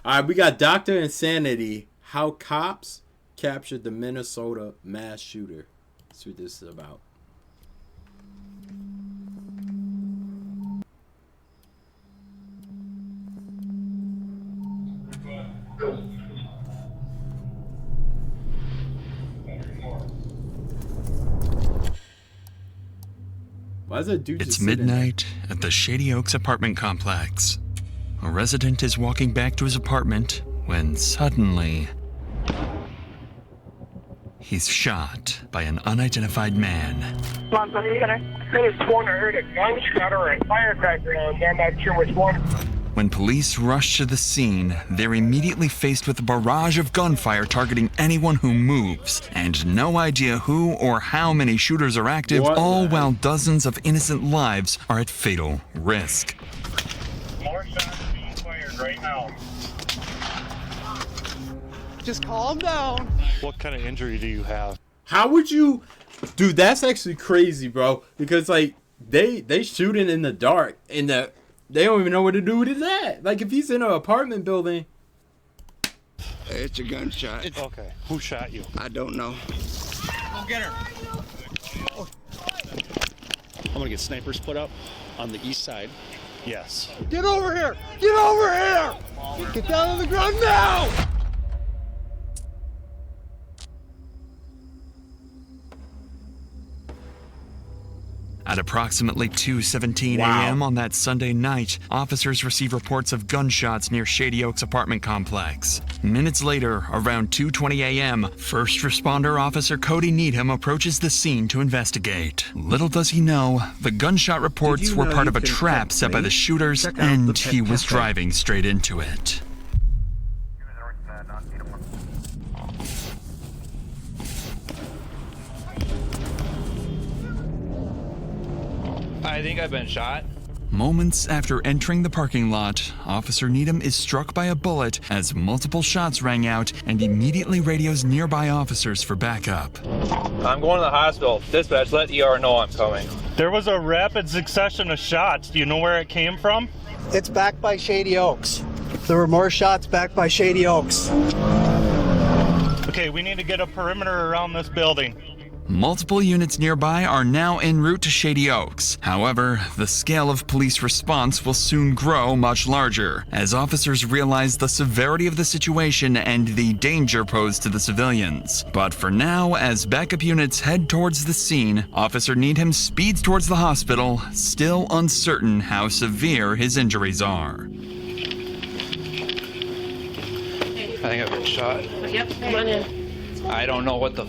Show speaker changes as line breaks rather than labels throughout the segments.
All right, we got Dr. Insanity. How cops captured the Minnesota mass shooter. That's what this is about. Why is that dude
It's
just sitting
midnight at the Shady Oaks apartment complex. A resident is walking back to his apartment when suddenly he's shot by an unidentified man.
I could have sworn I heard a gunshot or a firecracker, and I'm not sure which one.
When police rush to the scene, they're immediately faced with a barrage of gunfire targeting anyone who moves, and no idea who or how many shooters are active, all while dozens of innocent lives are at fatal risk.
More shots being fired right now.
Just calm down.
What kind of injury do you have?
How would you... Dude, that's actually crazy, bro. Because, like, they shooting in the dark, and they don't even know where the dude is at. Like, if he's in an apartment building...
It's a gunshot.
Okay. Who shot you?
I don't know.
Go get her. I'm gonna get snipers put up on the east side.
Yes.
Get over here! Get over here! Get down on the ground now!
At approximately 2:17 a.m. on that Sunday night, officers receive reports of gunshots near Shady Oaks apartment complex. Minutes later, around 2:20 a.m., first responder officer Cody Needham approaches the scene to investigate. Little does he know, the gunshot reports were part of a trap set by the shooters, and he was driving straight into it.
I think I've been shot.
Moments after entering the parking lot, Officer Needham is struck by a bullet as multiple shots rang out and immediately radios nearby officers for backup.
I'm going to the hospital. Dispatch, let ER know I'm coming.
There was a rapid succession of shots. Do you know where it came from?
It's back by Shady Oaks. There were more shots back by Shady Oaks.
Okay, we need to get a perimeter around this building.
Multiple units nearby are now en route to Shady Oaks. However, the scale of police response will soon grow much larger, as officers realize the severity of the situation and the danger posed to the civilians. But for now, as backup units head towards the scene, Officer Needham speeds towards the hospital, still uncertain how severe his injuries are.
I think I've been shot.
Yep, come on in.
I don't know what the...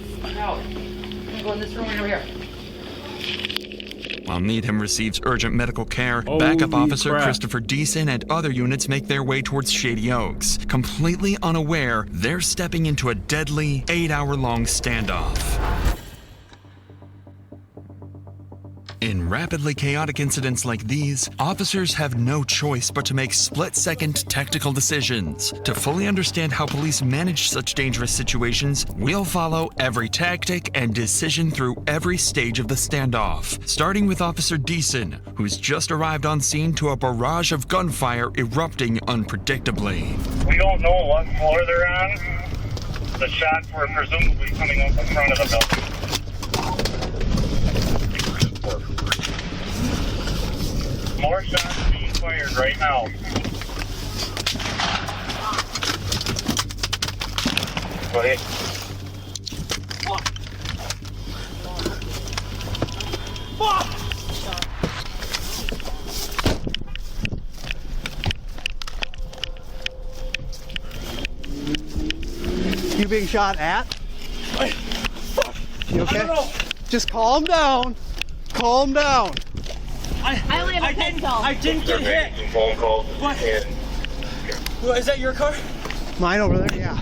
Go in this room right over here.
While Needham receives urgent medical care, backup officer Christopher Deason and other units make their way towards Shady Oaks. Completely unaware, they're stepping into a deadly 8-hour-long standoff. In rapidly chaotic incidents like these, officers have no choice but to make split-second tactical decisions. To fully understand how police manage such dangerous situations, we'll follow every tactic and decision through every stage of the standoff, starting with Officer Deason, who's just arrived on scene to a barrage of gunfire erupting unpredictably.
We don't know what floor they're on. The shots were presumably coming up in front of the building. More shots being fired right now. Buddy.
You being shot at? You okay? Just calm down. Calm down.
I only have a pencil.
I didn't get hit.
Phone call.
What? Is that your car?
Mine over there, yeah.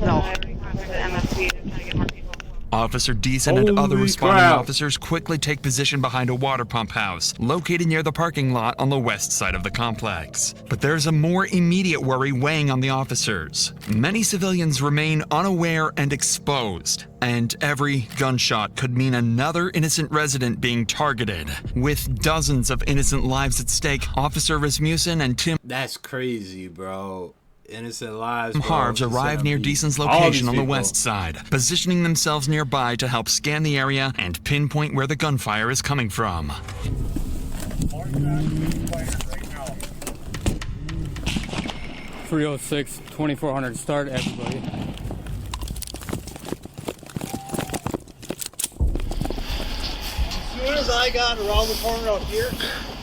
No.
Officer Deason and other responding officers quickly take position behind a water pump house, located near the parking lot on the west side of the complex. But there's a more immediate worry weighing on the officers. Many civilians remain unaware and exposed, and every gunshot could mean another innocent resident being targeted. With dozens of innocent lives at stake, Officer Rasmussen and Tim...
That's crazy, bro. innocent lives. Bro.
Harves arrive near Deason's location on the west side, positioning themselves nearby to help scan the area and pinpoint where the gunfire is coming from.
306, 2400, start everybody.
As soon as I got around the corner out here,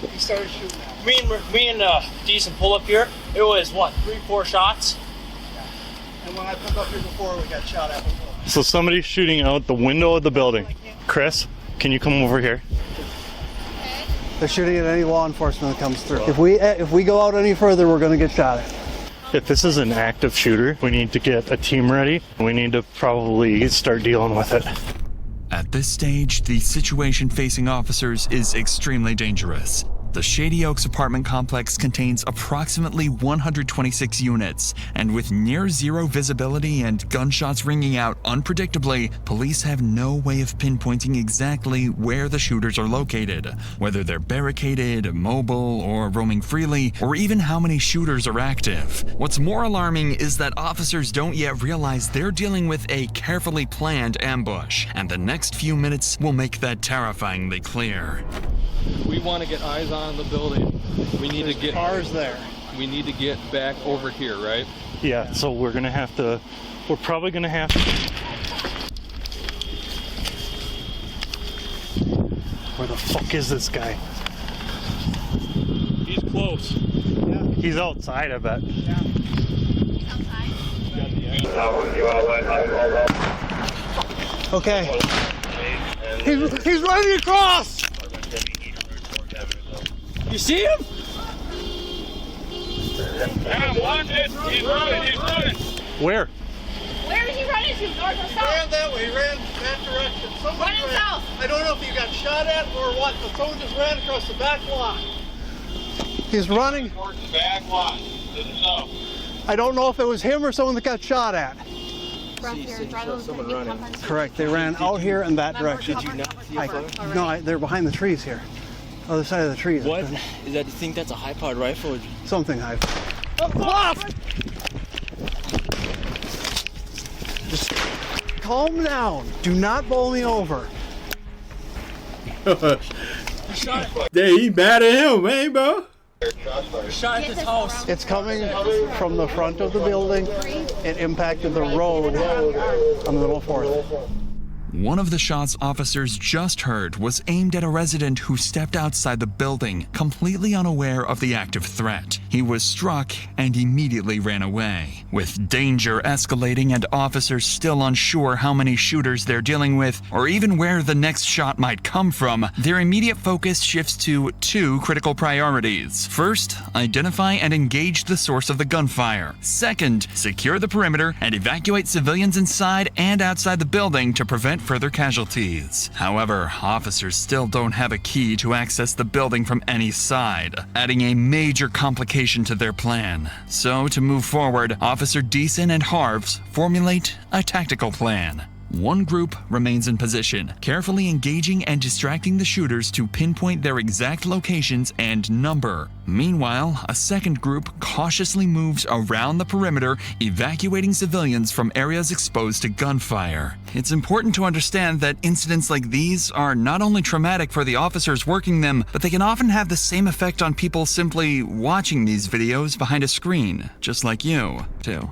he started shooting at me.
Me and Decent pull up here. It was what, 3-4 shots?
Yeah. And when I pulled up here before, we got shot at before.
So somebody's shooting out the window of the building. Chris, can you come over here?
They're shooting at any law enforcement that comes through. If we go out any further, we're going to get shot at.
If this is an active shooter, we need to get a team ready. We need to probably start dealing with it.
At this stage, the situation facing officers is extremely dangerous. The Shady Oaks apartment complex contains approximately 126 units, and with near zero visibility and gunshots ringing out unpredictably, police have no way of pinpointing exactly where the shooters are located, whether they're barricaded, mobile, or roaming freely, or even how many shooters are active. What's more alarming is that officers don't yet realize they're dealing with a carefully planned ambush, and the next few minutes will make that terrifyingly clear.
We want to get eyes on the building. We need to get
cars there.
We need to get back over here, right?
Yeah, so we're probably gonna have to. Where the fuck is this guy?
He's close.
Yeah. He's outside, I bet.
Yeah. Okay. He's running across!
You see him?
Yeah, watch it. He's running.
Where?
Where is he running to? North or
He
south?
ran that way, he ran that direction. Somebody
Running
ran,
south.
I don't know if he got shot at or what, but someone just ran across the back lot. He's running.
Towards the back lot. To the south.
I don't know if it was him or someone that got shot at. Correct, they ran out here in that direction. No, they're behind the trees here. Other side of the trees.
What? Is that, you think that's a high-powered rifle? Or...
Something high. Oh, just calm down. Do not bowl me over.
Yeah, he mad at him, man, bro.
Shot at this house.
It's coming from the front of the building. It impacted the road on the Little Fourth.
One of the shots officers just heard was aimed at a resident who stepped outside the building, completely unaware of the active threat. He was struck and immediately ran away. With danger escalating and officers still unsure how many shooters they're dealing with, or even where the next shot might come from, their immediate focus shifts to two critical priorities. First, identify and engage the source of the gunfire. Second, secure the perimeter and evacuate civilians inside and outside the building to prevent further casualties. However, officers still don't have a key to access the building from any side, adding a major complication to their plan. So, to move forward, Officer Deason and Harves formulate a tactical plan. One group remains in position, carefully engaging and distracting the shooters to pinpoint their exact locations and number. Meanwhile, a second group cautiously moves around the perimeter, evacuating civilians from areas exposed to gunfire. It's important to understand that incidents like these are not only traumatic for the officers working them, but they can often have the same effect on people simply watching these videos behind a screen, just like you, too.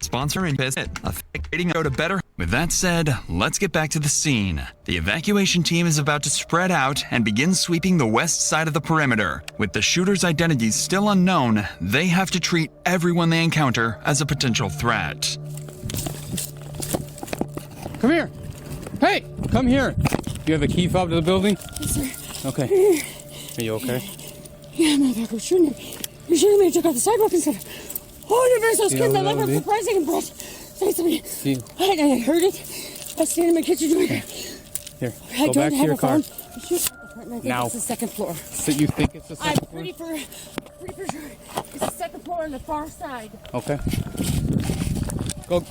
Sponsor and visit a rating go to better. With that said, let's get back to the scene. The evacuation team is about to spread out and begin sweeping the west side of the perimeter. With the shooter's identities still unknown, they have to treat everyone they encounter as a potential threat.
Come here. Hey, come here. You have a key fob to the building?
Yes, sir.
Okay. Are you okay?
Yeah, motherfucker was shooting at me. You're shooting me. I took off the sidewalk and said, oh, you're very so scared. My leg was surprising and breath. Say something. I heard it. I was standing in my kitchen doing it.
Here, go back to your car.
Now. It's the second floor.
So you think it's the second floor?
I'm pretty sure it's the second floor on the far side.
Okay.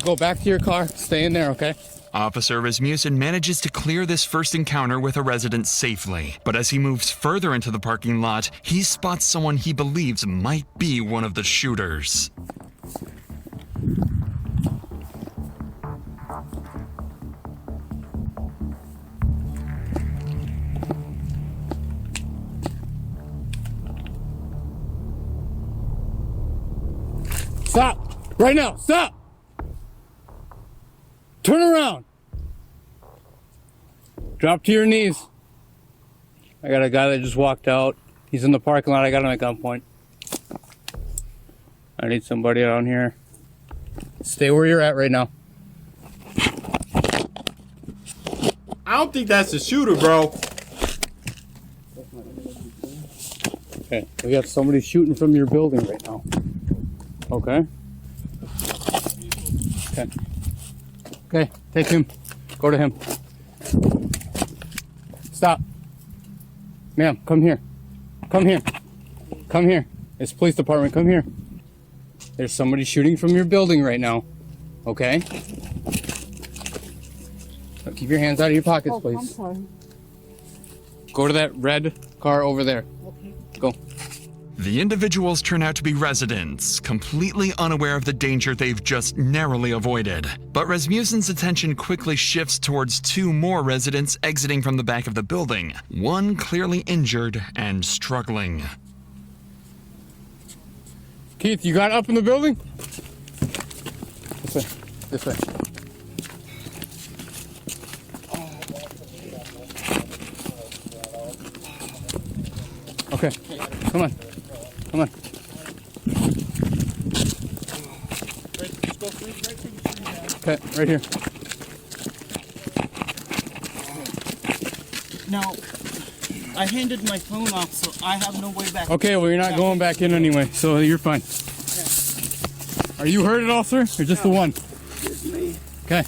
Go back to your car. Stay in there, okay?
Officer Rasmussen manages to clear this first encounter with a resident safely, but as he moves further into the parking lot, he spots someone he believes might be one of the shooters.
Stop! Right now! Stop! Turn around! Drop to your knees. I got a guy that just walked out. He's in the parking lot. I got him at gunpoint. I need somebody down here. Stay where you're at right now.
I don't think that's the shooter, bro.
Okay, we got somebody shooting from your building right now. Okay. Okay. Okay, take him. Go to him. Stop. Ma'am, come here. Come here. Come here. It's police department. Come here. There's somebody shooting from your building right now. Okay? So keep your hands out of your pockets, please.
I'm sorry.
Go to that red car over there.
Okay.
Go.
The individuals turn out to be residents, completely unaware of the danger they've just narrowly avoided. But Rasmussen's attention quickly shifts towards two more residents exiting from the back of the building, one clearly injured and struggling.
Keith, you got up in the building? This way. This way. Okay, come on. Come on. Okay, right here.
Now, I handed my phone off, so I have no way back.
Okay, well, you're not going back in anyway, so you're fine. Are you hurt at all, sir? Or just the one?
Just me.
Okay.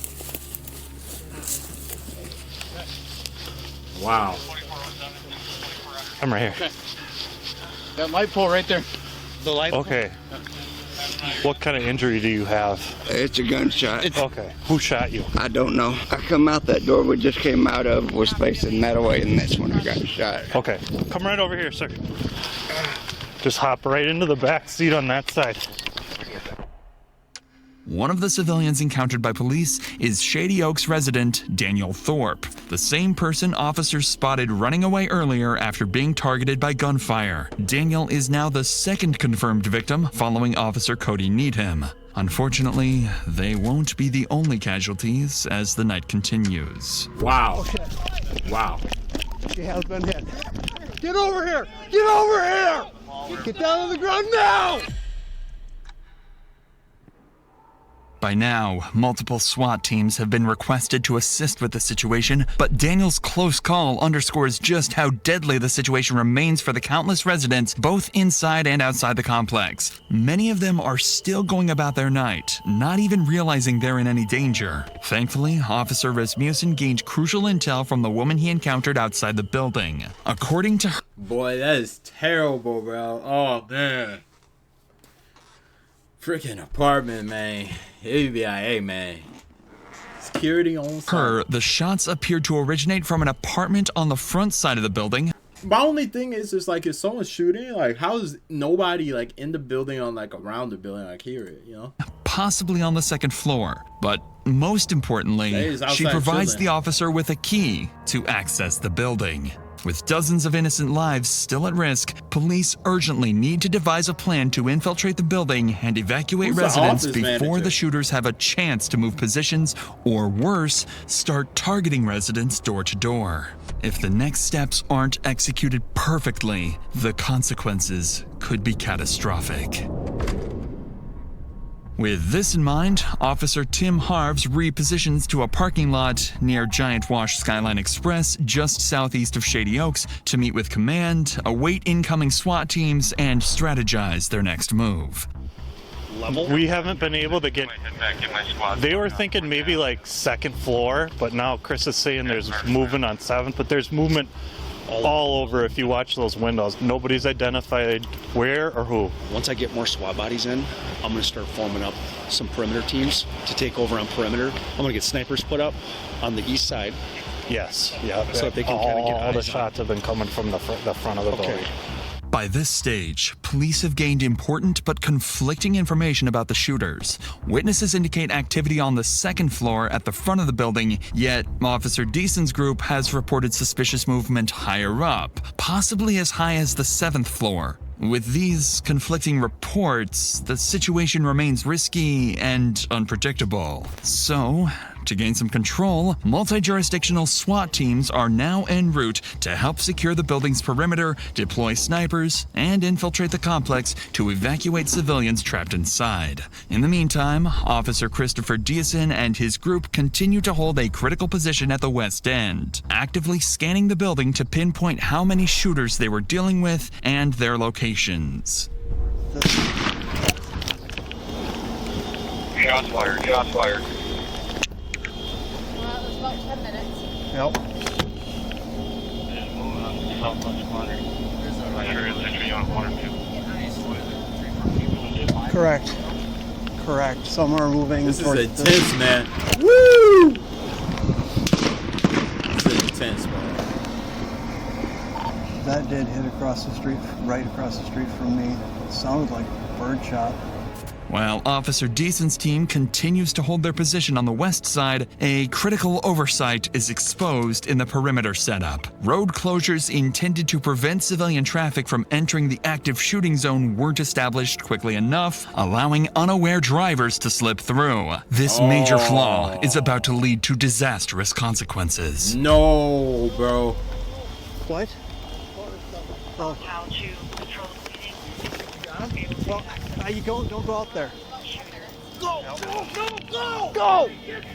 Wow.
I'm right here.
Okay. That light pole right there.
The light.
Okay. What kind of injury do you have?
It's a gunshot.
Okay. Who shot you?
I don't know. I come out that door we just came out of, was facing that way, and that's when I got shot.
Okay. Come right over here, sir. Just hop right into the back seat on that side.
One of the civilians encountered by police is Shady Oaks resident Daniel Thorpe, the same person officers spotted running away earlier after being targeted by gunfire. Daniel is now the second confirmed victim following Officer Cody Needham. Unfortunately, they won't be the only casualties as the night continues.
Wow. Wow.
She has been hit. Get over here! Get over here! Get down on the ground now!
By now, multiple SWAT teams have been requested to assist with the situation, but Daniel's close call underscores just how deadly the situation remains for the countless residents both inside and outside the complex. Many of them are still going about their night, not even realizing they're in any danger. Thankfully, Officer Rasmussen gained crucial intel from the woman he encountered outside the building. According to her,
Boy, that is terrible, bro. Oh, man. Freaking apartment, man. It'd be like, hey, man. Security on site.
the shots appeared to originate from an apartment on the front side of the building.
My only thing is like, if someone's shooting, like, how is nobody, like, in the building on, like, around the building, like, hear it, you know?
Possibly on the second floor. But most importantly, she provides the officer with a key to access the building. With dozens of innocent lives still at risk, police urgently need to devise a plan to infiltrate the building and evacuate residents before the shooters have a chance to move positions, or worse, start targeting residents door to door. If the next steps aren't executed perfectly, the consequences could be catastrophic. With this in mind, Officer Tim Harves repositions to a parking lot near Giant Wash Skyline Express just southeast of Shady Oaks to meet with command, await incoming SWAT teams, and strategize their next move.
We haven't been able to get... They were thinking maybe like second floor, but now Chris is saying there's movement on 7th, but there's movement all over if you watch those windows. Nobody's identified where or who.
Once I get more SWAT bodies in, I'm going to start forming up some perimeter teams to take over on perimeter. I'm going to get snipers put up on the east side.
Yes, yeah.
So that they can kind of get
all the shots have been coming from the front of the building.
By this stage, police have gained important but conflicting information about the shooters. Witnesses indicate activity on the second floor at the front of the building, yet Officer Deason's group has reported suspicious movement higher up, possibly as high as the 7th floor. With these conflicting reports, the situation remains risky and unpredictable. So, to gain some control, multi-jurisdictional SWAT teams are now en route to help secure the building's perimeter, deploy snipers, and infiltrate the complex to evacuate civilians trapped inside. In the meantime, Officer Christopher Deason and his group continue to hold a critical position at the West End, actively scanning the building to pinpoint how many shooters they were dealing with and their locations.
Shots fired, shots fired.
Well, it was about 10 minutes.
Yep.
Just moving on to the southwest corner. I'm sure it's actually on corner too.
Correct. Correct. Some are moving.
This is
towards
intense, man. Woo! This is intense, man.
That did hit across the street, right across the street from me. It sounded like birdshot.
While Officer Deason's team continues to hold their position on the west side, a critical oversight is exposed in the perimeter setup. Road closures intended to prevent civilian traffic from entering the active shooting zone weren't established quickly enough, allowing unaware drivers to slip through. This major flaw is about to lead to disastrous consequences.
No, bro.
What? Oh.
How to control the bleeding.
Well, you don't go out there.
Go! Go! Go! Go!
Go!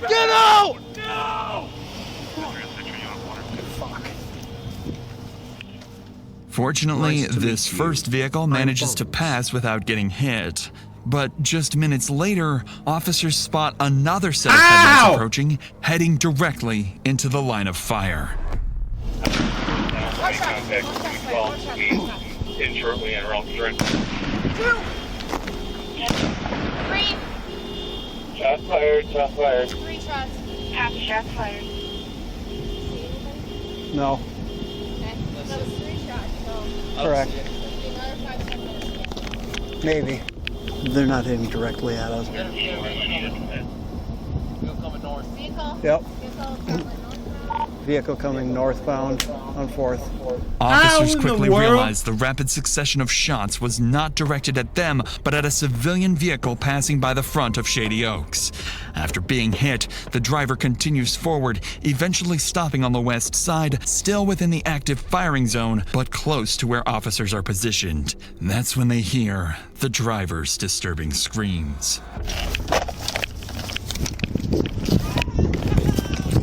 Get out!
No!
Fuck.
Fortunately, this first vehicle manages to pass without getting hit. But just minutes later, officers spot another set of headlights approaching, heading directly into the line of fire.
Contact 12 in shortly and around 3.
3.
Shots fired, shots fired.
3 shots.
Half shots fired.
No.
Okay. That was 3 shots, so.
Correct.
It'll be another 5-10 minutes.
Maybe. They're not aiming directly at us.
Vehicle coming north.
Vehicle?
Yep.
Vehicle coming northbound.
Vehicle coming northbound on 4th.
Officers
How in the
quickly
world?
realized the rapid succession of shots was not directed at them, but at a civilian vehicle passing by the front of Shady Oaks. After being hit, the driver continues forward, eventually stopping on the west side, still within the active firing zone, but close to where officers are positioned. That's when they hear the driver's disturbing screams.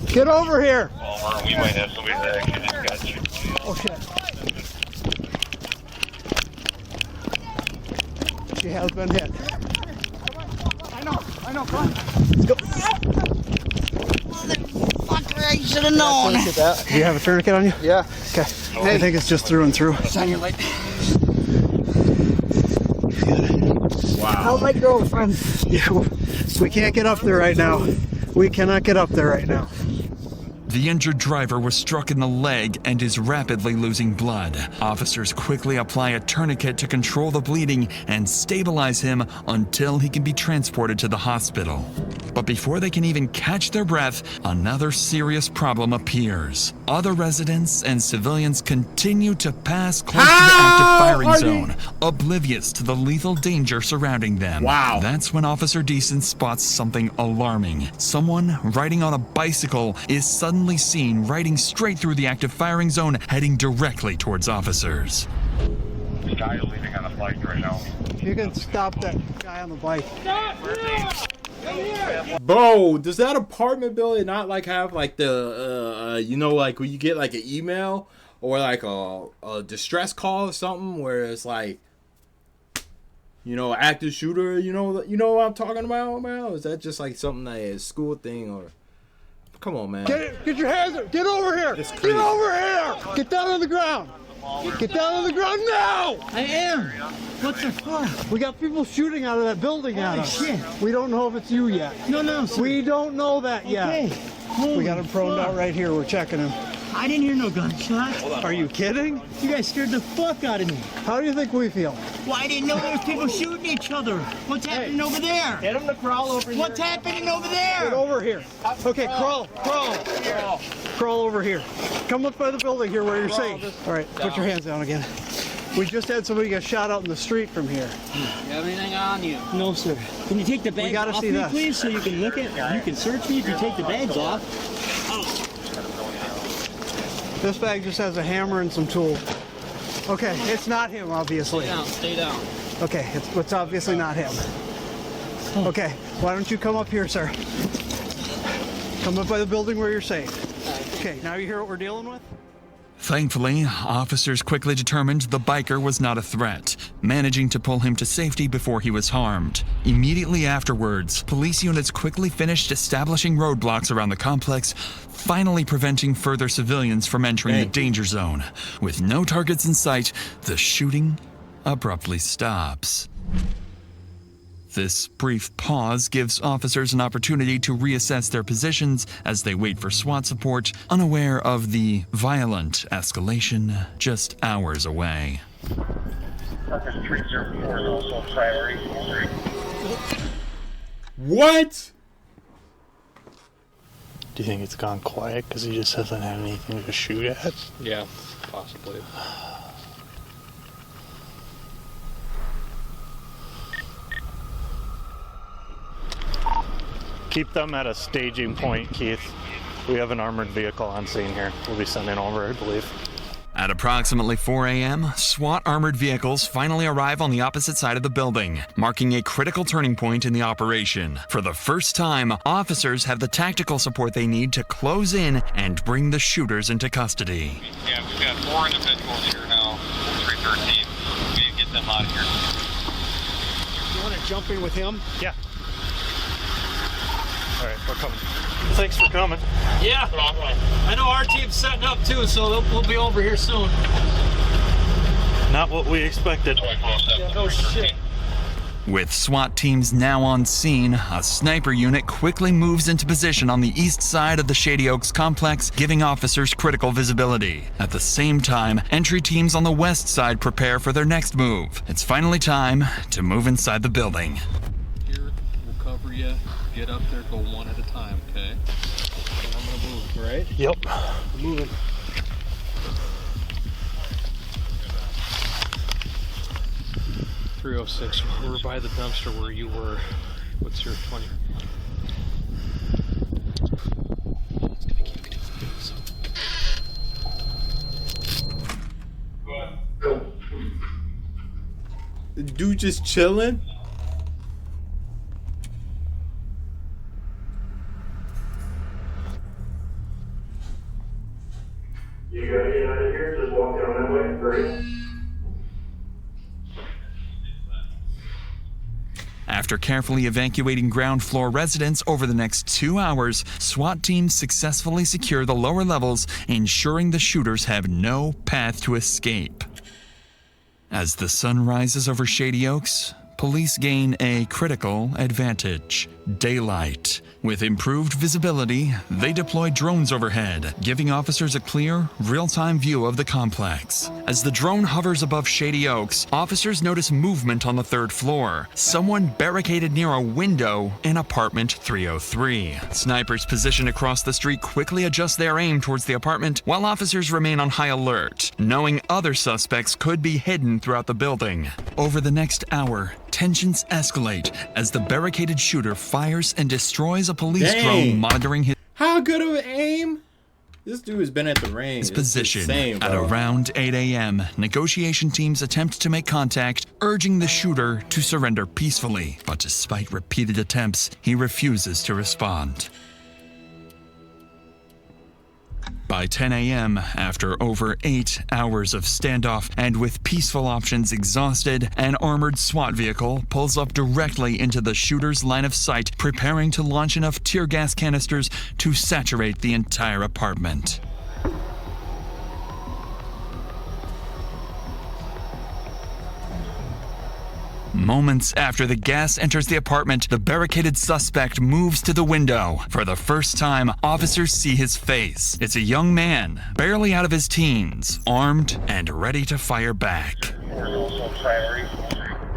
Get over here!
Well, we might have somebody that actually just got you.
Oh shit. She has been hit. I know, come on. Let's go.
Motherfucker, I should have known.
Do you have a tourniquet on you? Yeah. Okay. I think it's just through and through.
Shine your light.
Wow.
How's my girlfriend?
Yeah, we can't get up there right now. We cannot get up there right now.
The injured driver was struck in the leg and is rapidly losing blood. Officers quickly apply a tourniquet to control the bleeding and stabilize him until he can be transported to the hospital. But before they can even catch their breath, another serious problem appears. Other residents and civilians continue to pass close to the active firing zone, oblivious to the lethal danger surrounding them.
Wow.
That's when Officer Deason spots something alarming. Someone riding on a bicycle is suddenly seen riding straight through the active firing zone, heading directly towards officers.
The guy is leaving on a bike right now.
You can stop that guy on the bike.
Bro, does that apartment building not like have like the you know, like when you get like an email or like a distress call or something where it's like, you know, active shooter, you know what I'm talking about, man? Is that just like something that is a school thing or? Come on, man.
Get your hands up. Get over here. Get over here. Get down on the ground. Get down on the ground now.
I am. What the fuck?
We got people shooting out of that building at us.
Shit.
We don't know if it's you yet.
No, sir.
We don't know that yet.
Okay.
We got him proned out right here. We're checking him.
I didn't hear no gunshots.
Are you kidding?
You guys scared the fuck out of me.
How do you think we feel?
Well, I didn't know there was people shooting each other. What's happening over there?
Get him to crawl over here.
What's happening over there?
Get over here. Okay, crawl. Crawl over here. Come look by the building here where you're safe. All right, put your hands down again. We just had somebody get shot out in the street from here.
You have anything on you? No, sir. Can you take the bags
gotta
off
see
me,
this.
please, so you can look at? You can search me if you take the bags off.
This bag just has a hammer and some tools. Okay, it's not him, obviously.
Stay down.
Okay, it's obviously not him. Okay, why don't you come up here, sir? Come up by the building where you're safe. Okay, now you hear what we're dealing with?
Thankfully, officers quickly determined the biker was not a threat, managing to pull him to safety before he was harmed. Immediately afterwards, police units quickly finished establishing roadblocks around the complex, finally preventing further civilians from entering the danger zone. With no targets in sight, the shooting abruptly stops. This brief pause gives officers an opportunity to reassess their positions as they wait for SWAT support, unaware of the violent escalation just hours away.
What?
Do you think it's gone quiet because he just hasn't had anything to shoot at?
Yeah, possibly.
Keep them at a staging point, Keith. We have an armored vehicle on scene here. We'll be sending over, I believe.
At approximately 4 a.m., SWAT armored vehicles finally arrive on the opposite side of the building, marking a critical turning point in the operation. For the first time, officers have the tactical support they need to close in and bring the shooters into custody.
Yeah, we've got 4 individuals here now, 313. We need to get them out of here.
You want to jump in with him?
Yeah. All right, we're coming. Thanks for coming.
Yeah. I know our team's setting up too, so we'll be over here soon.
Not what we expected.
Yeah, no shit.
With SWAT teams now on scene, a sniper unit quickly moves into position on the east side of the Shady Oaks complex, giving officers critical visibility. At the same time, entry teams on the west side prepare for their next move. It's finally time to move inside the building.
Here, we'll cover you. Get up there, go one at a time, okay? And I'm gonna move, right?
Yep.
We're moving. .306, we're by the dumpster where you were. What's your 20? It's gonna keep getting this.
The dude just chilling?
You gotta get out of here, just walk down that way, hurry.
After carefully evacuating ground floor residents over the next 2 hours, SWAT teams successfully secure the lower levels, ensuring the shooters have no path to escape. As the sun rises over Shady Oaks, police gain a critical advantage: daylight. With improved visibility, they deploy drones overhead, giving officers a clear, real-time view of the complex. As the drone hovers above Shady Oaks, officers notice movement on the 3rd floor. Someone barricaded near a window in apartment 303. Snipers positioned across the street quickly adjust their aim towards the apartment, while officers remain on high alert, knowing other suspects could be hidden throughout the building. Over the next hour, tensions escalate as the barricaded shooter fires and destroys a police drone monitoring his
How good of an aim? This dude has been at the range.
position.
Insane,
At
bro.
around 8 a.m., negotiation teams attempt to make contact, urging the shooter to surrender peacefully. But despite repeated attempts, he refuses to respond. By 10 a.m., after over 8 hours of standoff and with peaceful options exhausted, an armored SWAT vehicle pulls up directly into the shooter's line of sight, preparing to launch enough tear gas canisters to saturate the entire apartment. Moments after the gas enters the apartment, the barricaded suspect moves to the window. For the first time, officers see his face. It's a young man, barely out of his teens, armed and ready to fire back.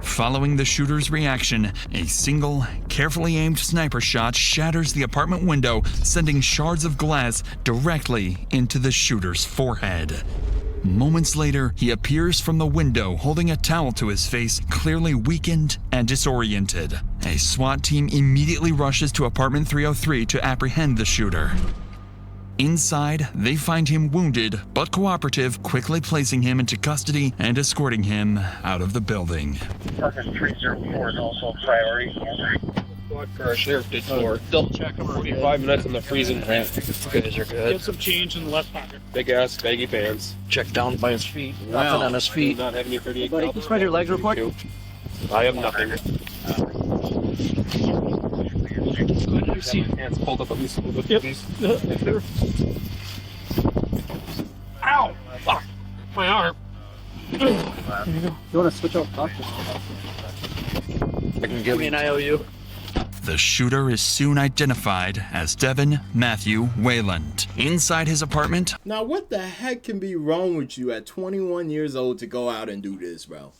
Following the shooter's reaction, a single, carefully aimed sniper shot shatters the apartment window, sending shards of glass directly into the shooter's forehead. Moments later, he appears from the window holding a towel to his face, clearly weakened and disoriented. A SWAT team immediately rushes to apartment 303 to apprehend the shooter. Inside, they find him wounded but cooperative, quickly placing him into custody and escorting him out of the building.
Apartment 304 is also a priority.
What our sheriff did for double check 45 minutes in the freezing rain. You guys are good.
Get some change in the left pocket.
Big ass baggy pants. Check down by his feet. Nothing on his feet. Not have any 38
Buddy, can you spread your legs real quick?
I have nothing. You see hands pulled up at least a little bit. Yep.
Ow! Fuck! My arm.
There you go. You want to switch out doctors?
I can give me an IOU.
The shooter is soon identified as Devin Matthew Wayland. Inside his apartment.
Now, what the heck can be wrong with you at 21 years old to go out and do this, bro?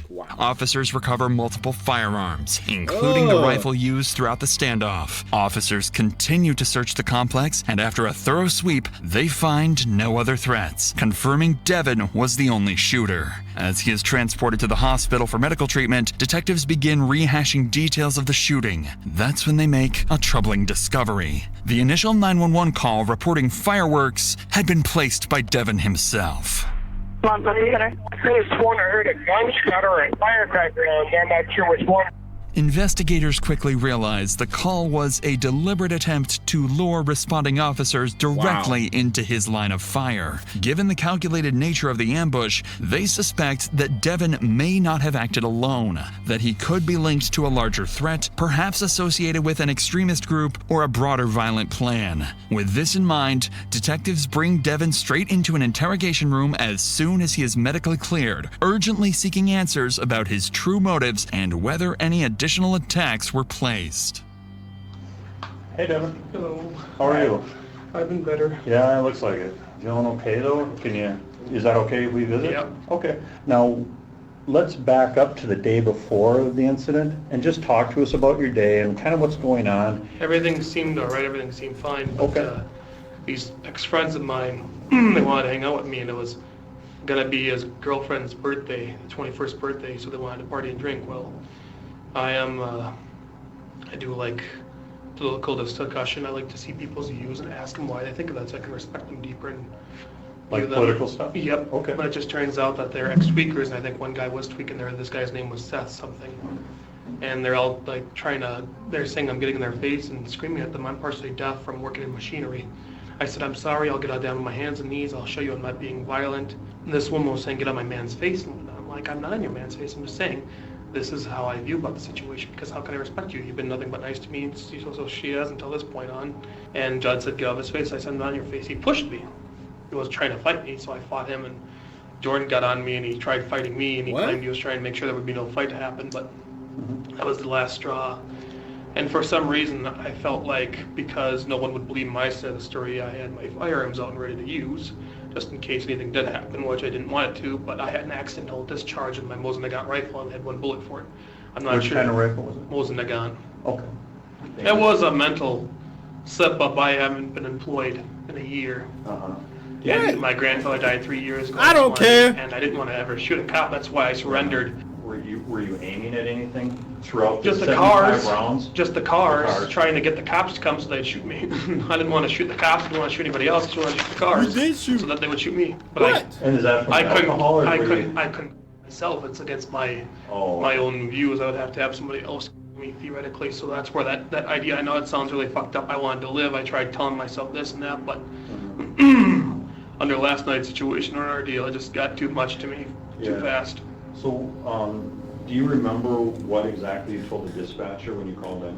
Wow.
Officers recover multiple firearms, including the rifle used throughout the standoff. Officers continue to search the complex, and after a thorough sweep, they find no other threats, confirming Devin was the only shooter. As he is transported to the hospital for medical treatment, detectives begin rehashing details of the shooting. That's when they make a troubling discovery. The initial 911 call reporting fireworks had been placed by Devin himself.
I could have sworn I heard a gunshot or a firecracker on there. I'm not sure which one.
Investigators quickly realized the call was a deliberate attempt to lure responding officers directly into his line of fire. Given the calculated nature of the ambush, they suspect that Devin may not have acted alone, that he could be linked to a larger threat, perhaps associated with an extremist group or a broader violent plan. With this in mind, detectives bring Devin straight into an interrogation room as soon as he is medically cleared, urgently seeking answers about his true motives and whether any additional attacks were placed.
Hey Devin.
Hello.
How are you?
I've been better.
Yeah, it looks like it. Feeling okay though? Is that okay if we visit?
Yep.
Okay. Now, let's back up to the day before the incident and just talk to us about your day and kind of what's going on.
Everything seemed alright, everything seemed fine. But,
Okay.
These ex-friends of mine, they wanted to hang out with me, and it was gonna be his girlfriend's birthday, the 21st birthday, so they wanted to party and drink. Well, I do like political discussion. I like to see people's views and ask them why they think of that so I can respect them deeper and
Like
view them.
political stuff?
Yep.
Okay.
But it just turns out that they're ex-tweakers, and I think one guy was tweaking there. This guy's name was Seth something. And they're all like they're saying I'm getting in their face and screaming at them. I'm partially deaf from working in machinery. I said, I'm sorry, I'll get down on my hands and knees. I'll show you I'm not being violent. And this woman was saying, get on my man's face. And I'm like, I'm not on your man's face. I'm just saying, this is how I view about the situation, because how can I respect you? You've been nothing but nice to me, so she has until this point on. And Judd said, get off his face. I said, I'm not on your face. He pushed me. He was trying to fight me, so I fought him, and Jordan got on me, and he tried fighting me, and he claimed he was trying to make sure there would be no fight to happen, but that was the last straw. And for some reason, I felt like because no one would believe my side of the story, I had my firearms out and ready to use, just in case anything did happen, which I didn't want it to, but I had an accidental discharge of my Mosin-Nagant rifle and had one bullet for it. I'm not
Which
sure.
kind of rifle was it?
Mosin-Nagant.
Okay.
It was a mental slip-up. I haven't been employed in a year. And my grandfather died 3 years ago.
I don't care.
And I didn't want to ever shoot a cop. That's why I surrendered.
Were you aiming at anything throughout
Just
the
the
75
cars,
rounds?
just the cars, trying to get the cops to come so they'd shoot me. I didn't want to shoot the cops, I didn't want to shoot anybody else, I just wanted to shoot the cars.
You did shoot.
So that they would shoot me. But
What?
And is that from
I couldn't,
alcohol or
I
were
couldn't,
you-
I couldn't myself. It's against my
Oh.
my own views. I would have to have somebody else me theoretically. So that's where that idea. I know it sounds really fucked up. I wanted to live. I tried telling myself this and that, but under last night's situation or ordeal, it just got too much to me, too
Yeah.
fast.
So, do you remember what exactly you told the dispatcher when you called in?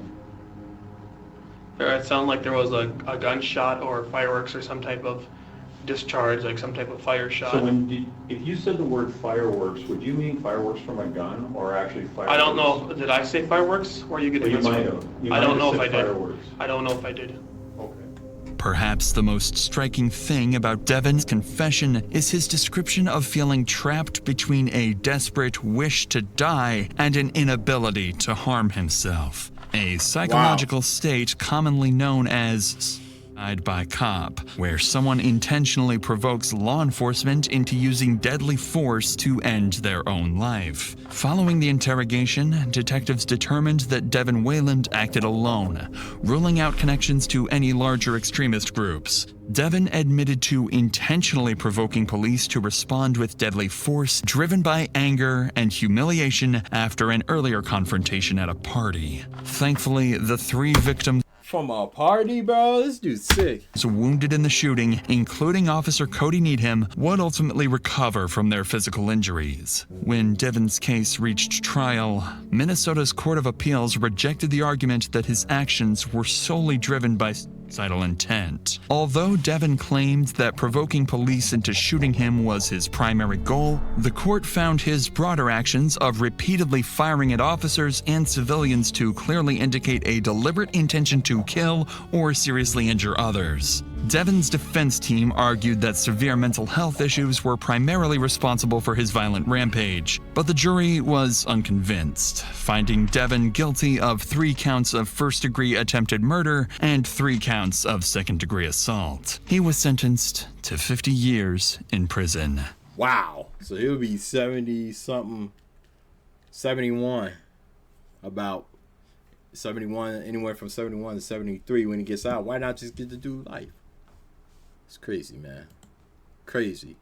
It sounded like there was a gunshot or fireworks or some type of discharge, like some type of fire shot.
So if you said the word fireworks, would you mean fireworks from a gun or actually fireworks?
I don't know. Did I say fireworks? Or are you getting
You might have.
I don't know if I did.
Fireworks.
I don't know if I did.
Perhaps the most striking thing about Devin's confession is his description of feeling trapped between a desperate wish to die and an inability to harm himself. A psychological state commonly known as suicide by cop, where someone intentionally provokes law enforcement into using deadly force to end their own life. Following the interrogation, detectives determined that Devin Wayland acted alone, ruling out connections to any larger extremist groups. Devin admitted to intentionally provoking police to respond with deadly force, driven by anger and humiliation after an earlier confrontation at a party. Thankfully, the 3 victims
from a party, bro? This dude's sick.
Wounded in the shooting, including Officer Cody Needham, would ultimately recover from their physical injuries. When Devin's case reached trial, Minnesota's Court of Appeals rejected the argument that his actions were solely driven by suicidal intent. Although Devin claimed that provoking police into shooting him was his primary goal, the court found his broader actions of repeatedly firing at officers and civilians to clearly indicate a deliberate intention to kill or seriously injure others. Devin's defense team argued that severe mental health issues were primarily responsible for his violent rampage, but the jury was unconvinced, finding Devin guilty of 3 counts of first-degree attempted murder and 3 counts of second-degree assault. He was sentenced to 50 years in prison.
Wow. So he'll be 70-something, 71, about 71, anywhere from 71 to 73 when he gets out. Why not just get to do life? It's crazy, man. Crazy.